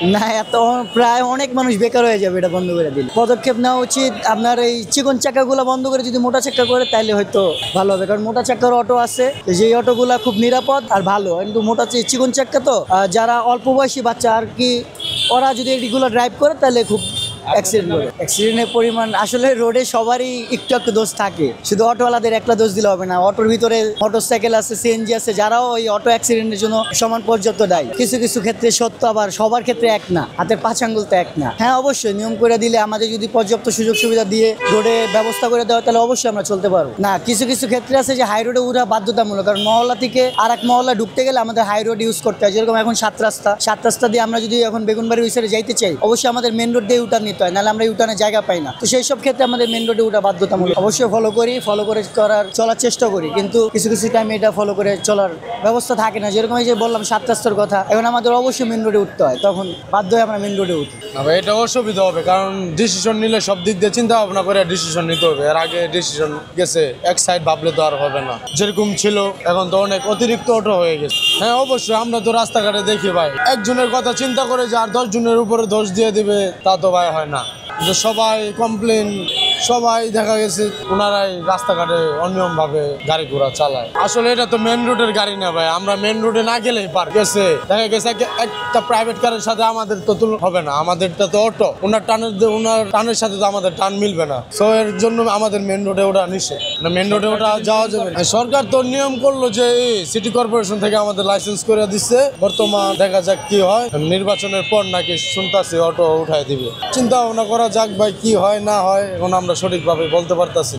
না, এত প্রায় অনেক মানুষ বেকার হয়ে যাবে এটা বন্ধ করে দিলে। পদক্ষেপ নেওয়া উচিত আপনার এই চিকন চাকাগুলো বন্ধ করে যদি মোটা চাকা করে তাহলে হয়তো ভালো হবে, কারণ মোটা চাকার অটো আছে যে অটোগুলা খুব নিরাপদ আর ভালো, কিন্তু মোটা চিকন চাকা তো যারা অল্প বয়সী বাচ্চা আর কি ওরা যদি এগুলো ড্রাইভ করে তাহলে খুব অ্যাক্সিডেন্টের পরিমাণ আসলে রোডে সবারই একটু একটু দোষ থাকে, শুধু অটোওয়ালাদের একটা দোষ দিলে হবে না। অটোর ভিতরে মোটরসাইকেল আছে, সিএনজি আছে, যারাও ওই অটো অ্যাক্সিডেন্টের জন্য সমান পর্যাপ্ত দায়ী। কিছু কিছু ক্ষেত্রে সত্য, আবার সবার ক্ষেত্রে এক না, হাতের 5 আঙ্গুল তো এক না। হ্যাঁ, অবশ্যই নিয়ম করে দিলে, আমাদের যদি পর্যাপ্ত সুযোগ সুবিধা দিয়ে রোডে ব্যবস্থা করে দেওয়া তাহলে অবশ্যই আমরা চলতে পারবো। না, কিছু কিছু ক্ষেত্রে আছে যে হাই রোডে উঠা বাধ্যতামূলক, কারণ মহল্লা থেকে আর এক মহল্লা ঢুকতে গেলে আমাদের হাই রোড ইউজ করতে হয়। যেরকম এখন 7 রাস্তা দিয়ে আমরা যদি এখন বেগুনবাড়ি ওই সাইডে যাইতে চাই, অবশ্যই আমাদের মেন রোড দিয়ে উঠান নিতে হয়, নাহলে আমরা উঠানে জায়গা পাই না। তো সেই সব ক্ষেত্রে আমাদের মেন রোডে উঠা বাধ্যতামূলক। অবশ্যই ফলো করে চলার চেষ্টা করি, কিন্তু কিছু কিছু টাইমে এটা ফলো করে চলার ব্যবস্থা থাকে না। যেরকম এই যে বললাম 7 রাস্তার কথা, এখন আমাদের অবশ্যই মেন রোডে উঠতে হয়, তখন বাধ্য হয়ে আমরা মেন রোডে উঠি। এটা অসুবিধা হবে, কারণ ডিসিশন নিলে সব দিক দিয়ে চিন্তা ভাবনা করে ডিসিশন নিতে হবে। এর আগে ডিসিশন গেছে এক সাইড ভাবলে তো আর হবে না। যেরকম ছিল এখন তো অনেক অতিরিক্ত অটো হয়ে গেছে। হ্যাঁ, অবশ্যই আমরা তো রাস্তাঘাটে দেখি ভাই, একজনের কথা চিন্তা করে যে আর 10 জনের উপরে দোষ দিয়ে দিবে, তা তো ভাই হয় না। যে সবাই কমপ্লেন, সবাই দেখা গেছে ওনারাই রাস্তাঘাটে অনিয়ম ভাবে গাড়ি ঘোড়া চালায়। আসলে এটা তো মেন রোডের গাড়ি না ভাই, আমরা মেন রোডে না গেলেই পার গেছে। দেখা গেছে একটা প্রাইভেট কারের সাথে আমাদের তো তুলনা হবে না, আমাদেরটা তো অটো, ওনার টানের সাথে তো আমাদের টান মিলবে না। সো এর জন্য আমাদের মেন রোডে ওটা নিষেধ, মেন রোডে ওটা যাওয়া যাবে না। সরকার তো নিয়ম করলো যে সিটি কর্পোরেশন থেকে আমাদের লাইসেন্স করে দিচ্ছে, বর্তমান দেখা যাক কি হয়। নির্বাচনের পর নাকি শুনতাছি অটো উঠাই দিবে। চিন্তা ভাবনা করা যাক ভাই, কি হয় না হয় এখন আমরা সঠিকভাবে বলতে পারতাছি।